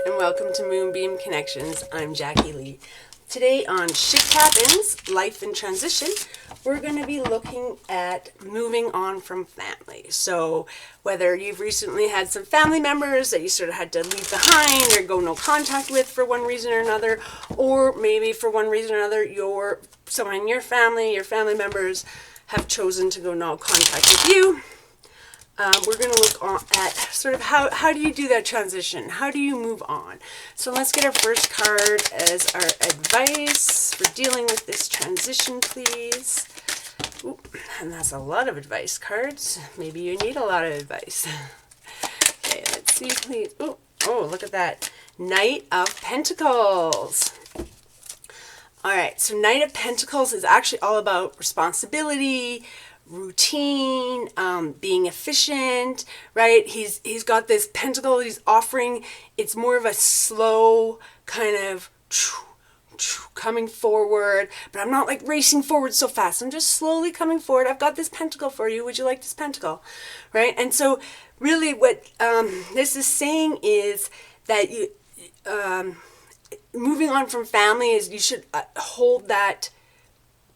and welcome to Moonbeam Connections. I'm Jacqui-Leigh. Today on Shift Happens, Life in Transition, we're going to be looking at moving on from family. So whether you've recently had some family members that you sort of had to leave behind or go no contact with for one reason or another, or maybe for one reason or another, someone in your family members have chosen to go no contact with you. We're going to look at sort of how do you do that transition? How do you move on? So let's get our first card as our advice for dealing with this transition, please. Ooh, and that's a lot of advice cards. Maybe you need a lot of advice. Okay, let's see, please. Ooh, oh, look at that. Knight of Pentacles. All right, so Knight of Pentacles is actually all about responsibility, routine, being efficient, right? He's got this pentacle he's offering. It's more of a slow kind of coming forward, but I'm not like racing forward so fast. I'm just slowly coming forward. I've got this pentacle for you. Would you like this pentacle? Right? And so really what this is saying is that you moving on from family is you should hold that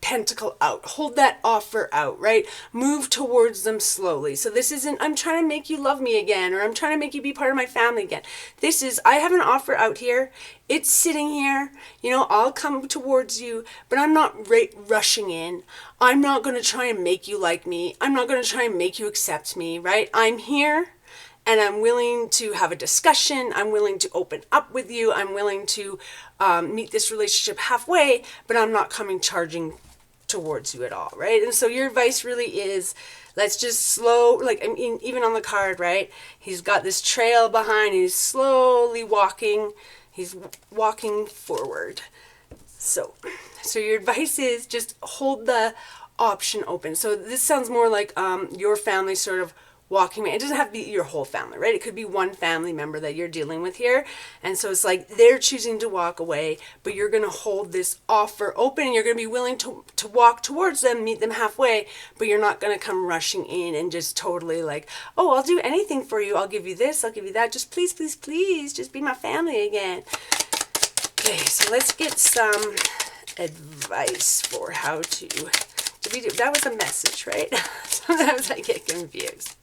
pentacle out, hold that offer out, right? Move towards them slowly. So this isn't, I'm trying to make you love me again, or I'm trying to make you be part of my family again. This is, I have an offer out here. It's sitting here. You know, I'll come towards you, but I'm not rushing in. I'm not going to try and make you like me. I'm not going to try and make you accept me, right? I'm here. And I'm willing to have a discussion. I'm willing to open up with you. I'm willing to meet this relationship halfway, but I'm not coming charging towards you at all, right? And so your advice really is, let's just slow, like, I mean, even on the card, right? He's got this trail behind. He's slowly walking. He's walking forward. So your advice is just hold the option open. So this sounds more like your family sort of walking. It doesn't have to be your whole family, right? It could be one family member that you're dealing with here. And so it's like they're choosing to walk away, but you're going to hold this offer open and you're going to be willing to walk towards them, meet them halfway, but you're not going to come rushing in and just totally like, oh, I'll do anything for you. I'll give you this. I'll give you that. Just please, please, please, just be my family again. Okay, so let's get some advice for how to we do. That was a message, right? Sometimes I get confused.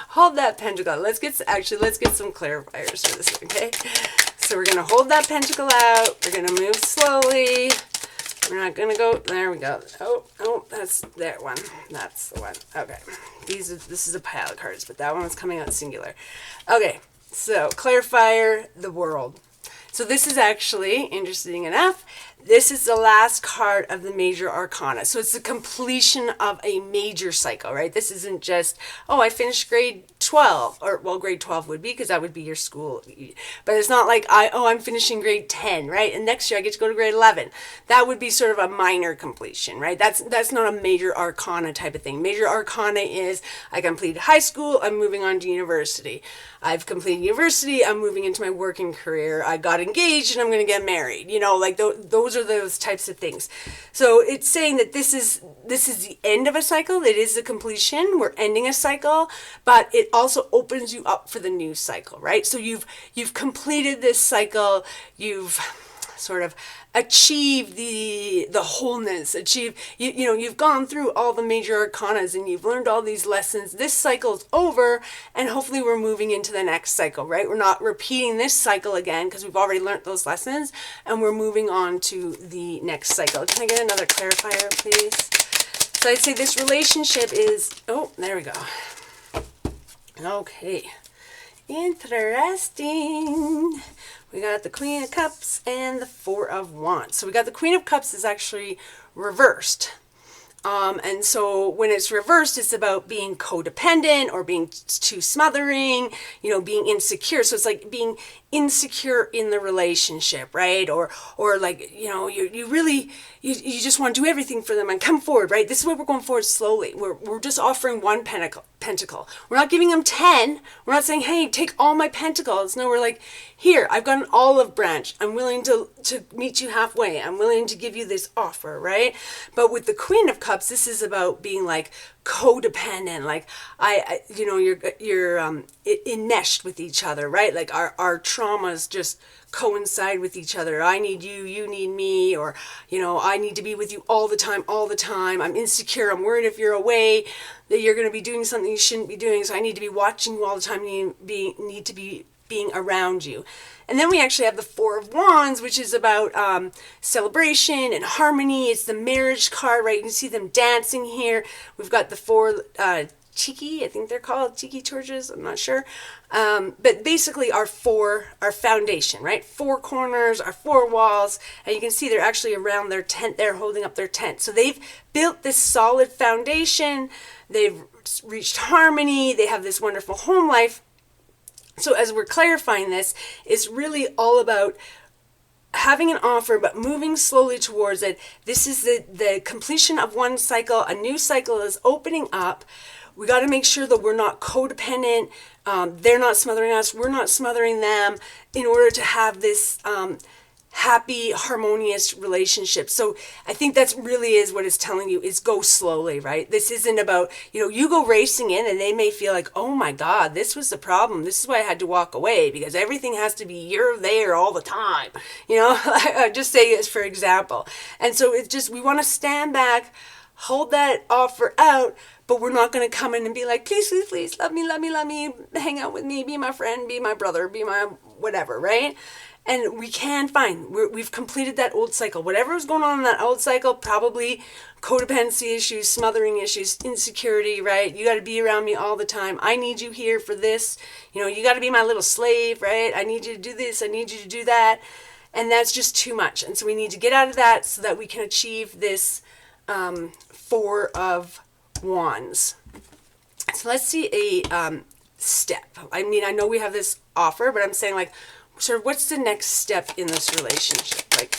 Hold that pentacle. Let's get some clarifiers for this, okay? So we're going to hold that pentacle out. We're going to move slowly. We're not going to go. There we go. Oh, that's that one. That's the one. Okay. This is a pile of cards, but that one was coming out singular. Okay. So clarifier, the world. So this is actually, interesting enough, this is the last card of the major arcana. So it's the completion of a major cycle, right? This isn't just, oh, I finished grade 12, or well, grade 12 would be, because that would be your school. But it's not like, I'm finishing grade 10, right? And next year I get to go to grade 11. That would be sort of a minor completion, right? That's not a major arcana type of thing. Major arcana is, I completed high school, I'm moving on to university. I've completed university, I'm moving into my working career. I got engaged and I'm going to get married. You know, like those are those types of things. So it's saying that this is the end of a cycle. It is the completion. We're ending a cycle, but it also opens you up for the new cycle, right? So you've completed this cycle. You've sort of achieve the wholeness, you've gone through all the major arcanas and you've learned all these lessons. This cycle's over and hopefully we're moving into the next cycle, right? We're not repeating this cycle again because we've already learned those lessons and we're moving on to the next cycle. Can I get another clarifier, please? So I'd say this relationship is, oh, there we go. Okay. Interesting. We got the Queen of Cups and the Four of Wands. So we got the Queen of Cups is actually reversed. And so when it's reversed, it's about being codependent or being too smothering, being insecure. So it's like being insecure in the relationship, right? Or like, you really, you just want to do everything for them and come forward, right? This is where we're going forward slowly. We're just offering one pentacle. We're not giving them 10. We're not saying, hey, take all my pentacles. No, we're like, here, I've got an olive branch. I'm willing to meet you halfway. I'm willing to give you this offer, right? But with the Queen of Cups, this is about being like codependent, like you're enmeshed with each other, right? Like our traumas just coincide with each other. I need you, you need me, or I need to be with you all the time. I'm insecure. I'm worried if you're away that you're going to be doing something you shouldn't be doing. So I need to be watching you all the time. Need to be being around you. And then we actually have the Four of Wands, which is about celebration and harmony. It's the marriage card, right? You can see them dancing here. We've got the four Tiki, I think they're called Tiki torches. I'm not sure. But basically our foundation, right? Four corners, our four walls. And you can see they're actually around their tent there, holding up their tent. So they've built this solid foundation. They've reached harmony. They have this wonderful home life. So as we're clarifying this, it's really all about having an offer, but moving slowly towards it. This is the completion of one cycle. A new cycle is opening up. We got to make sure that we're not codependent. They're not smothering us. We're not smothering them in order to have this happy, harmonious relationship. So I think that's really is what it's telling you, is go slowly, right? This isn't about, you go racing in and they may feel like, oh my God, this was the problem. This is why I had to walk away, because everything has to be you're there all the time. I just say this for example. And so it's just, we want to stand back, hold that offer out, but we're not going to come in and be like, please, please, please, love me, hang out with me, be my friend, be my brother, be my whatever, right? And we can find, we've completed that old cycle. Whatever was going on in that old cycle, probably codependency issues, smothering issues, insecurity, right? You got to be around me all the time. I need you here for this. You got to be my little slave, right? I need you to do this. I need you to do that. And that's just too much. And so we need to get out of that so that we can achieve this Four of Wands. So let's see a step. I mean, I know we have this offer, but I'm saying, like, sort of what's the next step in this relationship? Like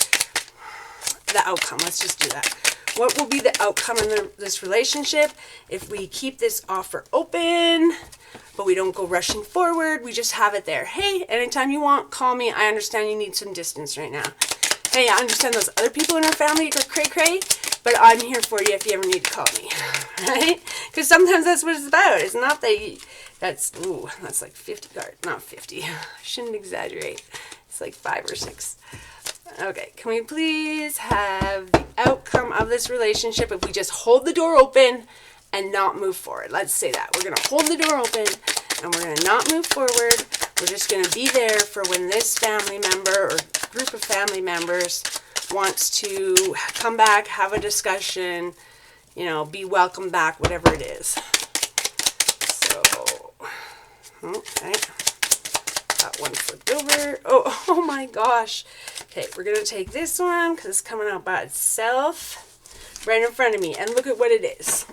the outcome. Let's just do that. What will be the outcome in this relationship if we keep this offer open, but we don't go rushing forward? We just have it there. Hey, anytime you want, call me. I understand you need some distance right now. Hey, I understand those other people in our family are cray-cray, but I'm here for you if you ever need to call me, right? Because sometimes that's what it's about. It's not that that's like 50 cards, not 50. I shouldn't exaggerate. It's like 5 or 6. Okay, can we please have the outcome of this relationship if we just hold the door open and not move forward? Let's say that. We're going to hold the door open and we're going to not move forward. We're just going to be there for when this family member or group of family members wants to come back, have a discussion, be welcome back, whatever it is. Okay, got one flipped over. Oh my gosh. Okay, we're going to take this one because it's coming out by itself right in front of me. And look at what it is.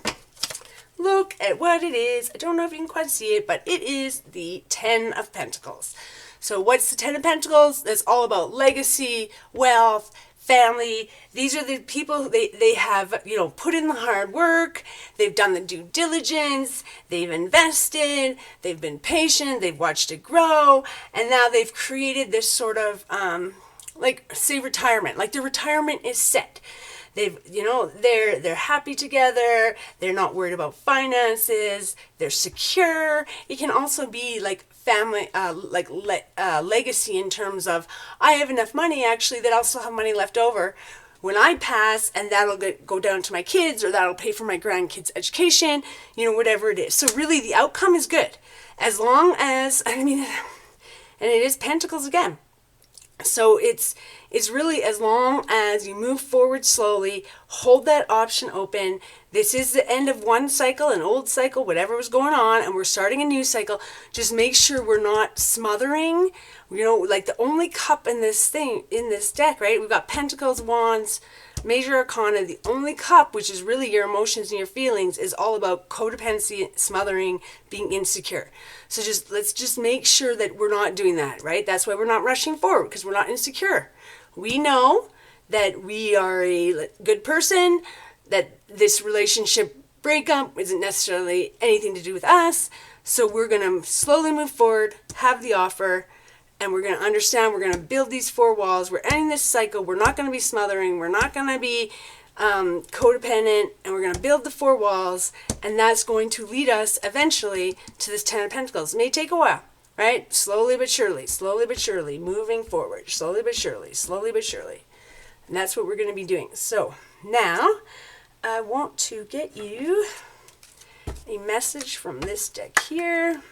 Look at what it is. I don't know if you can quite see it, but it is the Ten of Pentacles. So what's the Ten of Pentacles? That's all about legacy, wealth, family. These are the people, they have, put in the hard work. They've done the due diligence. They've invested. They've been patient. They've watched it grow. And now they've created this sort of, say retirement. Like their retirement is set. They've, they're happy together. They're not worried about finances. They're secure. It can also be like family, legacy in terms of, I have enough money actually that I'll still have money left over when I pass, and that'll go down to my kids, or that'll pay for my grandkids' education, whatever it is. So really the outcome is good. As long as, and it is Pentacles again. So it's really as long as you move forward slowly, hold that option open. This is the end of one cycle, an old cycle, whatever was going on, and we're starting a new cycle. Just make sure we're not smothering. Like the only cup in this deck, right? We've got Pentacles, Wands, Major Arcana. The only cup, which is really your emotions and your feelings, is all about codependency, smothering, being insecure. So let's just make sure that we're not doing that, right? That's why we're not rushing forward, because we're not insecure. We know that we are a good person, that this relationship breakup isn't necessarily anything to do with us. So we're going to slowly move forward, have the offer, and we're going to understand, we're going to build these 4 walls. We're ending this cycle. We're not going to be smothering. We're not going to be codependent, and we're going to build the 4 walls, and that's going to lead us eventually to this 10 of Pentacles. It may take a while, right? Slowly but surely, moving forward, slowly but surely. And that's what we're going to be doing. So now I want to get you a message from this deck here.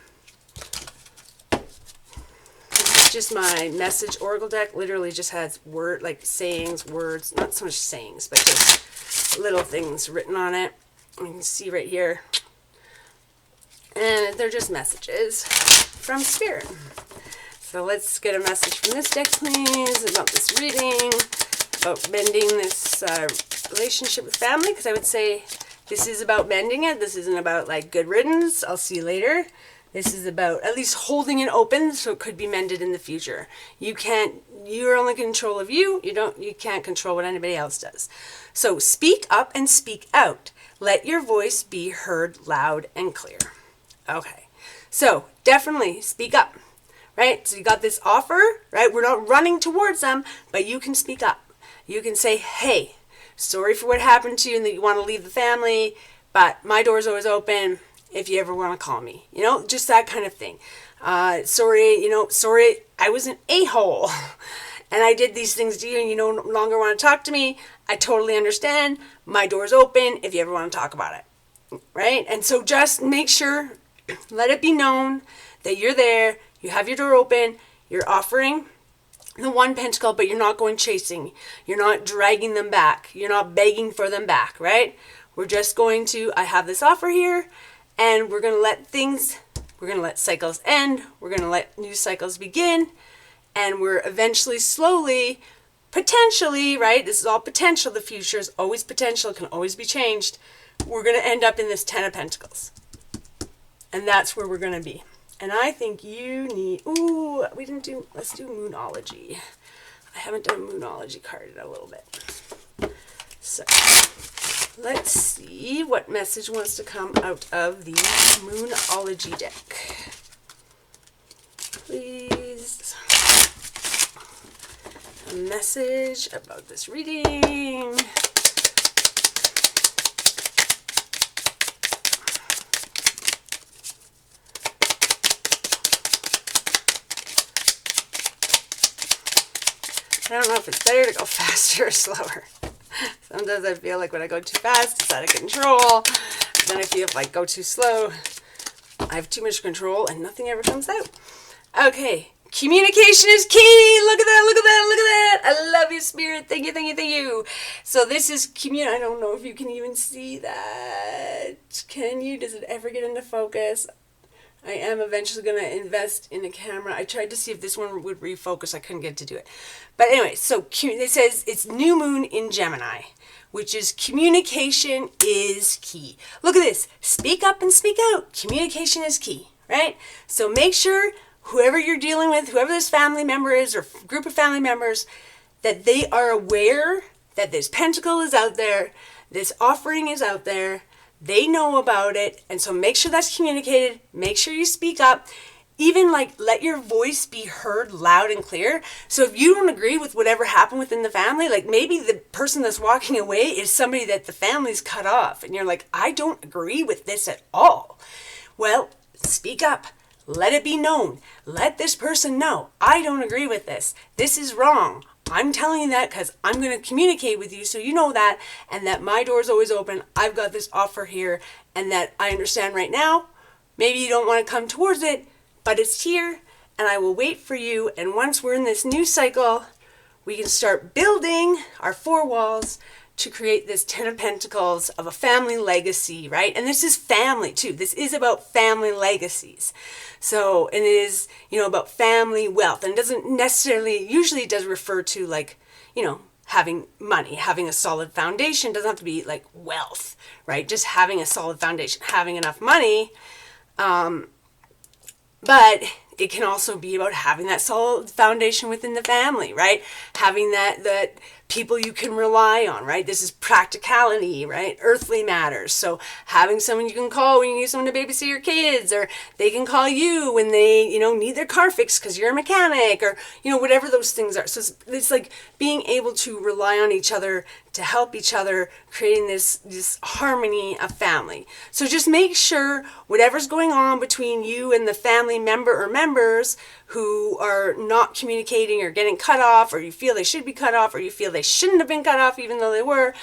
This is just my message oracle deck. Literally just has sayings, words, not so much sayings, but just little things written on it. You can see right here. And they're just messages from Spirit. So let's get a message from this deck, please, about this reading, about mending this relationship with family, because I would say this is about mending it. This isn't about like good riddance, I'll see you later. This is about at least holding it open so it could be mended in the future. You're only in control of you. You can't control what anybody else does. So speak up and speak out. Let your voice be heard loud and clear. Okay. So definitely speak up, right? So you got this offer, right? We're not running towards them, but you can speak up. You can say, hey, sorry for what happened to you and that you want to leave the family, but my door's always open if you ever want to call me. Just that kind of thing. Sorry, I was an a-hole and I did these things to you and you no longer want to talk to me. I totally understand. My door's open if you ever want to talk about it, right? And so just make sure, let it be known that you're there, you have your door open, you're offering the 1 pentacle, but you're not going chasing. You're not dragging them back. You're not begging for them back, right? We're just going to, I have this offer here, and we're going to let cycles end. We're going to let new cycles begin, and we're eventually slowly, potentially, right? This is all potential. The future is always potential. It can always be changed. We're going to end up in this 10 of Pentacles. And that's where we're going to be. And I think you need, let's do Moonology. I haven't done a Moonology card in a little bit. So let's see what message wants to come out of the Moonology deck. Please. A message about this reading. I don't know if it's better to go faster or slower. Sometimes I feel like when I go too fast, it's out of control. Then I feel if I go too slow, I have too much control and nothing ever comes out. Okay, communication is key. Look at that. I love you, Spirit. Thank you. So this is I don't know if you can even see that. Can you? Does it ever get into focus? I am eventually going to invest in a camera. I tried to see if this one would refocus. I couldn't get to do it. But anyway, so it says it's new moon in Gemini, which is communication is key. Look at this. Speak up and speak out. Communication is key, right? So make sure whoever you're dealing with, whoever this family member is or group of family members, that they are aware that this pentacle is out there, this offering is out there, they know about it, and so make sure that's communicated. Make sure you speak up. Even let your voice be heard loud and clear. So if you don't agree with whatever happened within the family, maybe the person that's walking away is somebody that the family's cut off, and you're like, I don't agree with this at all. Well, speak up. Let it be known. Let this person know, I don't agree with this. This is wrong. I'm telling you that because I'm going to communicate with you so you know that, and that my door is always open. I've got this offer here, and that I understand right now. Maybe you don't want to come towards it, but it's here, and I will wait for you. And once we're in this new cycle, we can start building our 4 walls to create this 10 of Pentacles of a family legacy, right? And this is family too. This is about family legacies. So, and it is, about family wealth. And it doesn't necessarily, usually it does refer to having money, having a solid foundation. It doesn't have to be wealth, right? Just having a solid foundation, having enough money. But it can also be about having that solid foundation within the family, right? Having that people you can rely on, right? This is practicality, right? Earthly matters. So having someone you can call when you need someone to babysit your kids, or they can call you when they, need their car fixed because you're a mechanic, or, whatever those things are. So it's like being able to rely on each other to help each other, creating this harmony of family. So just make sure whatever's going on between you and the family member or members who are not communicating or getting cut off, or you feel they should be cut off, or you feel they shouldn't have been cut off even though they were,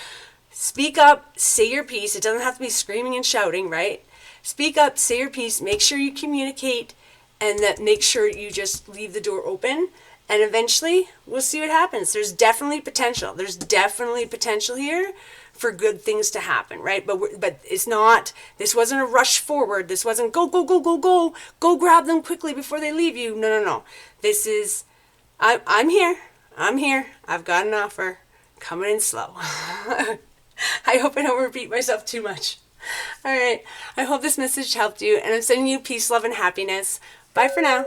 speak up, say your piece. It doesn't have to be screaming and shouting, right? Speak up, say your piece, make sure you communicate, and that make sure you just leave the door open. And eventually, we'll see what happens. There's definitely potential. There's definitely potential here for good things to happen, right? But it's not, this wasn't a rush forward. This wasn't go grab them quickly before they leave you. No. This is, I'm here. I've got an offer coming in slow. I hope I don't repeat myself too much. All right. I hope this message helped you, and I'm sending you peace, love, and happiness. Bye for now.